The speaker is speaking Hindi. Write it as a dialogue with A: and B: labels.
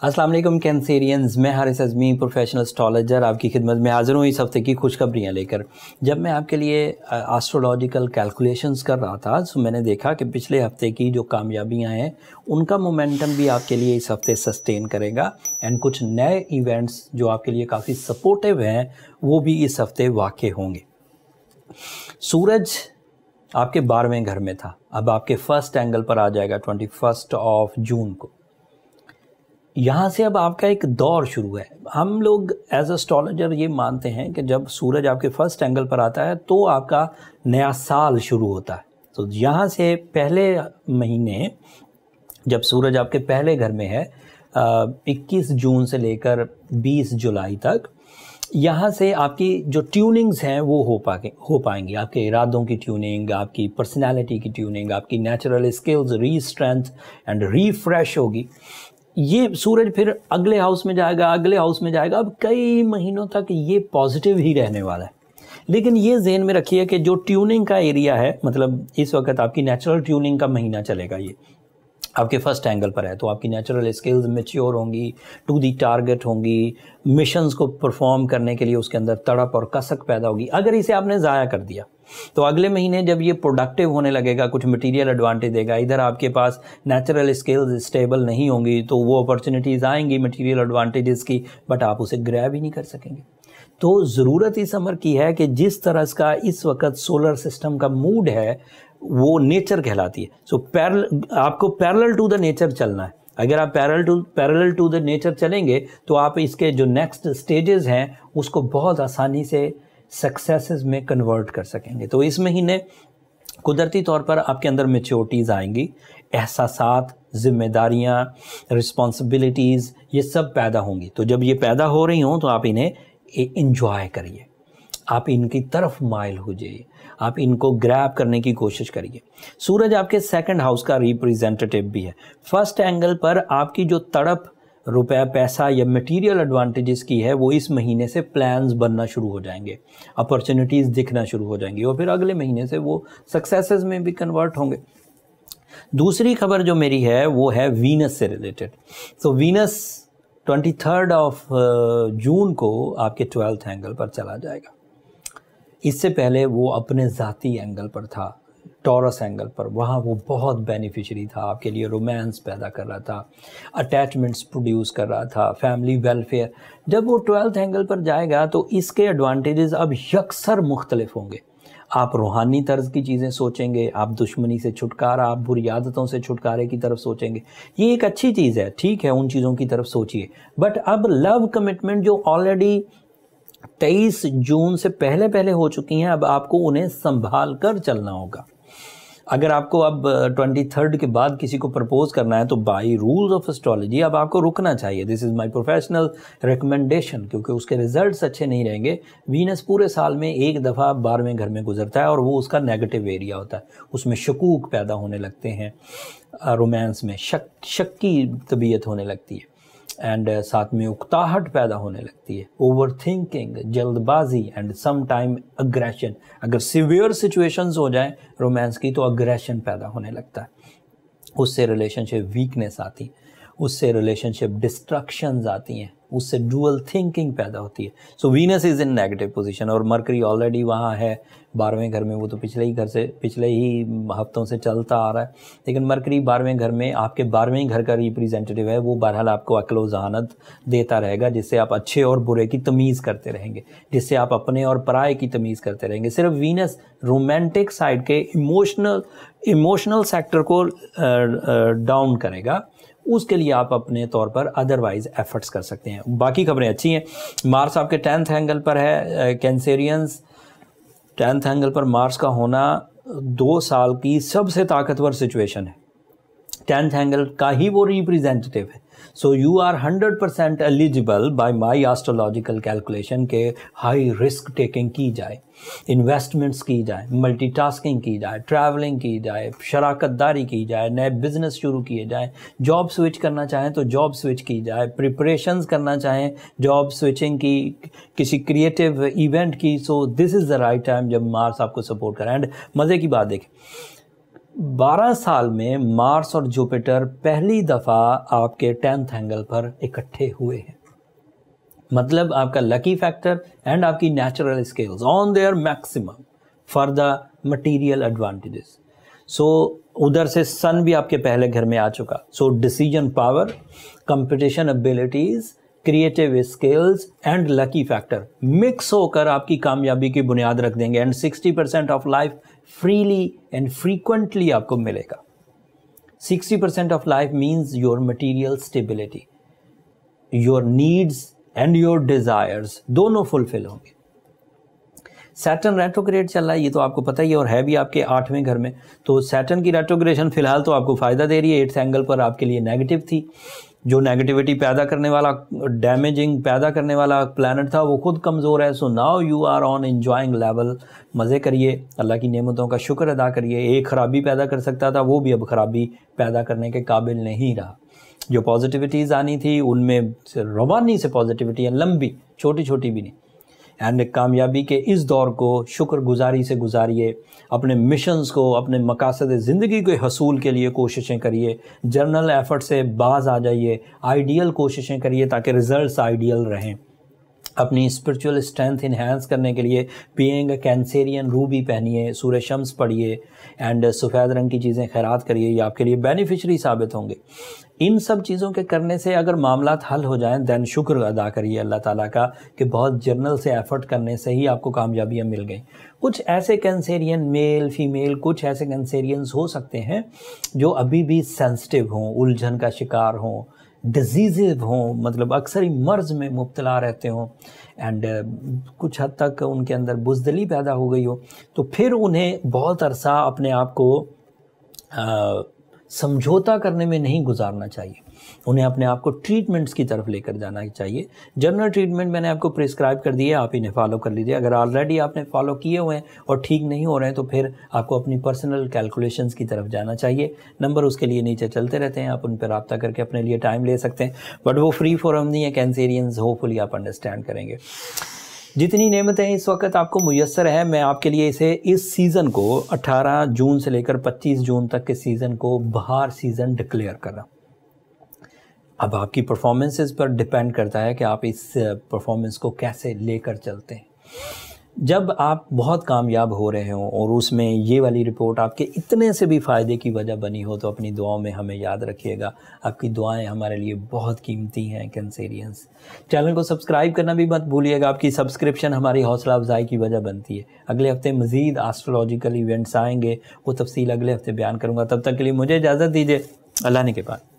A: अस्सलाम वालेकुम कैंसेरियंस, मैं हारिस अज़मी प्रोफेशनल एस्ट्रोलॉजर आपकी खिदमत में हाज़िर हूँ इस हफ़्ते की खुशखबरियाँ लेकर। जब मैं आपके लिए एस्ट्रोलॉजिकल कैलकुलेशंस कर रहा था तो मैंने देखा कि पिछले हफ़्ते की जो कामयाबियाँ हैं उनका मोमेंटम भी आपके लिए इस हफ़्ते सस्टेन करेगा एंड कुछ नए इवेंट्स जो आपके लिए काफ़ी सपोर्टिव हैं वो भी इस हफ़्ते वाक़े होंगे। सूरज आपके 12वें घर में था, अब आपके फर्स्ट एंगल पर आ जाएगा 21 जून को। यहाँ से अब आपका एक दौर शुरू है। हम लोग एज एस्ट्रोलॉजर ये मानते हैं कि जब सूरज आपके फर्स्ट एंगल पर आता है तो आपका नया साल शुरू होता है। तो यहाँ से पहले महीने जब सूरज आपके पहले घर में है 21 जून से लेकर 20 जुलाई तक, यहाँ से आपकी जो ट्यूनिंग्स हैं वो हो पाएंगी। आपके इरादों की ट्यूनिंग, आपकी पर्सनैलिटी की ट्यूनिंग, आपकी नेचुरल स्किल्स री-स्ट्रेंथ एंड रीफ्रेश होगी। ये सूरज फिर अगले हाउस में जाएगा, अगले हाउस में जाएगा। अब कई महीनों तक ये पॉजिटिव ही रहने वाला है। लेकिन ये ज़हन में रखिए कि जो ट्यूनिंग का एरिया है, मतलब इस वक्त आपकी नेचुरल ट्यूनिंग का महीना चलेगा। ये आपके फर्स्ट एंगल पर है तो आपकी नेचुरल स्किल्स मैच्योर होंगी, टू दी टारगेट होंगी, मिशंस को परफॉर्म करने के लिए उसके अंदर तड़प और कसक पैदा होगी। अगर इसे आपने ज़ाया कर दिया तो अगले महीने जब ये प्रोडक्टिव होने लगेगा, कुछ मटेरियल एडवांटेज देगा, इधर आपके पास नेचुरल स्किल्स स्टेबल नहीं होंगी तो वो अपॉर्चुनिटीज़ आएंगी मटेरियल एडवांटेजेस की, बट आप उसे ग्रैब ही नहीं कर सकेंगे। तो ज़रूरत इस अमर की है कि जिस तरह का इस वक्त सोलर सिस्टम का मूड है वो नेचर कहलाती है। सो आपको पैरेलल टू द नेचर चलना है। अगर आप पैरेलल टू द नेचर चलेंगे तो आप इसके जो नेक्स्ट स्टेजेस हैं उसको बहुत आसानी से सक्सेसेस में कन्वर्ट कर सकेंगे। तो इस महीने कुदरती तौर पर आपके अंदर मैच्योरिटीज़ आएंगी, एहसासात, जिम्मेदारियां, रिस्पॉन्सिबिलिटीज़, ये सब पैदा होंगी। तो जब ये पैदा हो रही हों तो आप इन्हें इंजॉय करिए, आप इनकी तरफ माइल हो जाइए, आप इनको ग्रैब करने की कोशिश करिए। सूरज आपके सेकंड हाउस का रिप्रेजेंटेटिव भी है। फर्स्ट एंगल पर आपकी जो तड़प रुपया, पैसा या मटेरियल एडवांटेजेस की है वो इस महीने से प्लान्स बनना शुरू हो जाएंगे, अपॉर्चुनिटीज़ दिखना शुरू हो जाएंगी और फिर अगले महीने से वो सक्सेसेस में भी कन्वर्ट होंगे। दूसरी खबर जो मेरी है वो है वीनस से रिलेटेड। तो वीनस 23 जून को आपके 12th एंगल पर चला जाएगा। इससे पहले वो अपने ज़ाती एंगल पर था, टॉरस एंगल पर। वहाँ वो बहुत बेनिफिशियरी था, आपके लिए रोमांस पैदा कर रहा था, अटैचमेंट्स प्रोड्यूस कर रहा था, फैमिली वेलफेयर। जब वो 12th एंगल पर जाएगा तो इसके एडवांटेजेस अब यकसर मुख्तलिफ होंगे। आप रूहानी तर्ज की चीज़ें सोचेंगे, आप दुश्मनी से छुटकारा, आप बुरी आदतों से छुटकारे की तरफ सोचेंगे। ये एक अच्छी चीज़ है, ठीक है, उन चीज़ों की तरफ सोचिए। बट अब लव कमिटमेंट जो ऑलरेडी 23 जून से पहले हो चुकी हैं, अब आपको उन्हें संभाल कर चलना होगा। अगर आपको अब 23 के बाद किसी को प्रपोज करना है तो बाय रूल्स ऑफ एस्ट्रोलॉजी अब आपको रुकना चाहिए। This is my professional recommendation, क्योंकि उसके रिजल्ट्स अच्छे नहीं रहेंगे। वीनस पूरे साल में एक दफ़ा 12वें घर में गुजरता है और वो उसका नेगेटिव एरिया होता है। उसमें शकूक पैदा होने लगते हैं, रोमांस में शक की तबीयत होने लगती है एंड साथ में उकताहट पैदा होने लगती है, ओवर थिंकिंग, जल्दबाजी एंड सम टाइम अग्रेशन। अगर सिवियर सिचुएशंस हो जाएं रोमांस की तो अग्रेशन पैदा होने लगता है। उससे रिलेशनशिप वीकनेस आती है, उससे रिलेशनशिप डिस्ट्रक्शंस आती हैं, उससे डुअल थिंकिंग पैदा होती है। सो Venus is in negative position और मरकरी ऑलरेडी वहाँ है 12वें घर में। वो तो पिछले ही हफ्तों से चलता आ रहा है, लेकिन मरकरी 12वें घर में आपके 12वें घर का रिप्रेजेंटेटिव है। वो बहरहाल आपको अक्ल ज़हानत देता रहेगा, जिससे आप अच्छे और बुरे की तमीज़ करते रहेंगे, जिससे आप अपने और पराये की तमीज़ करते रहेंगे। सिर्फ वीनस रोमांटिक साइड के इमोशनल सेक्टर को डाउन करेगा, उसके लिए आप अपने तौर पर अदरवाइज एफर्ट्स कर सकते हैं। बाकी खबरें अच्छी हैं। मार्स आपके 10th एंगल पर है। कैंसेरियंस 10th एंगल पर मार्स का होना 2 साल की सबसे ताकतवर सिचुएशन है। 10th एंगल का ही वो रिप्रेजेंटेटिव है। So you are 100% eligible by my astrological calculation के हाई रिस्क टेकिंग की जाए, इन्वेस्टमेंट्स की जाए, मल्टीटास्किंग की जाए, ट्रैवलिंग की जाए, शराकतदारी की जाए, नए बिजनेस शुरू किए जाए, जॉब स्विच करना चाहें तो जॉब स्विच की जाए, प्रिपरेशंस करना चाहें जॉब स्विचिंग की, किसी क्रिएटिव इवेंट की। So this is the right time जब मार्स आपको सपोर्ट करें। एंड मज़े की बात देखें, 12 साल में मार्स और जुपिटर पहली दफ़ा आपके 10th एंगल पर इकट्ठे हुए हैं। मतलब आपका लकी फैक्टर एंड आपकी natural skills on their maximum for the material advantages. So उधर से सन भी आपके पहले घर में आ चुका। So decision power, competition abilities, creative skills and lucky factor mix होकर आपकी कामयाबी की बुनियाद रख देंगे। And 60% of life freely and frequently आपको मिलेगा। 60% of life means your material stability, your needs and your desires दोनों फुलफिल होंगे। सैटर्न रेट्रोग्रेड चल रहा है, ये तो आपको पता ही है, और है भी आपके 8वें घर में। तो सैटर्न की रेट्रोग्रेशन फिलहाल तो आपको फायदा दे रही है। 8th एंगल पर आपके लिए नेगेटिव थी। जो नेगेटिविटी पैदा करने वाला, डैमेजिंग पैदा करने वाला प्लैनेट था, वो खुद कमज़ोर है। So now you are on enjoying level. मज़े करिए, अल्लाह की नेमतों का शुक्र अदा करिए। एक खराबी पैदा कर सकता था, वो भी अब खराबी पैदा करने के काबिल नहीं रहा। जो पॉजिटिविटीज़ आनी थी उनमें रवानी से पॉजिटिविटी है, लंबी, छोटी छोटी भी नहीं। एंड कामयाबी के इस दौर को शुक्रगुजारी से गुजारिए। अपने मिशंस को, अपने मकासद ज़िंदगी के हसूल के लिए कोशिशें करिए। जर्नल एफर्ट से बाज आ जाइए, आइडियल कोशिशें करिए ताकि रिजल्ट्स आइडियल रहें। अपनी स्पिरिचुअल स्ट्रेंथ इन्हांस करने के लिए बीइंग कैंसेरियन रूबी पहनिए, सूरह शम्स पढ़िए एंड सफ़ेद रंग की चीज़ें खैरात करिए। ये आपके लिए बेनिफिशरी साबित होंगे। इन सब चीज़ों के करने से अगर मामलात हल हो जाएं, दैन शुक्र अदा करिए अल्लाह ताला का कि बहुत जर्नल से एफर्ट करने से ही आपको कामयाबियाँ मिल गई। कुछ ऐसे कैंसेरियन मेल फीमेल, कुछ ऐसे कैंसेरियंस हो सकते हैं जो अभी भी सेंसिटिव हों, उलझन का शिकार हों, डिजीज़ हों, मतलब अक्सर ही मर्ज़ में मुब्तला रहते हों एंड कुछ हद तक उनके अंदर बुज़दिली पैदा हो गई हो, तो फिर उन्हें बहुत अरसा अपने आप को समझौता करने में नहीं गुजारना चाहिए। उन्हें अपने आप को ट्रीटमेंट्स की तरफ लेकर जाना चाहिए। जनरल ट्रीटमेंट मैंने आपको प्रिस्क्राइब कर दिया, आप इन्हें फॉलो कर लीजिए। अगर ऑलरेडी आपने फॉलो किए हुए हैं और ठीक नहीं हो रहे हैं तो फिर आपको अपनी पर्सनल कैलकुलेशंस की तरफ जाना चाहिए। नंबर उसके लिए नीचे चलते रहते हैं, आप उन पर रब्ता करके अपने लिए टाइम ले सकते हैं, बट वो फ्री फोरम नहीं है कैंसेरियंस, होपफुली आप अंडरस्टैंड करेंगे। जितनी नेमतें इस वक्त आपको मुयस्सर है, मैं आपके लिए इसे इस सीज़न को 18 जून से लेकर 25 जून तक के सीज़न को बहार सीज़न डिक्लेयर कर रहा हूँ। अब आपकी परफॉर्मेंसेस पर डिपेंड करता है कि आप इस परफॉर्मेंस को कैसे लेकर चलते हैं। जब आप बहुत कामयाब हो रहे हों और उसमें ये वाली रिपोर्ट आपके इतने से भी फ़ायदे की वजह बनी हो, तो अपनी दुआओं में हमें याद रखिएगा। आपकी दुआएं हमारे लिए बहुत कीमती हैं कैंसेरियंस। चैनल को सब्सक्राइब करना भी मत भूलिएगा, आपकी सब्सक्रिप्शन हमारी हौसला अफजाई की वजह बनती है। अगले हफ्ते मज़ीद एस्ट्रोलॉजिकल इवेंट्स आएंगे, वो तफसील अगले हफ्ते बयान करूँगा। तब तक के लिए मुझे इजाज़त दीजिए, अल्लाह ने के पास।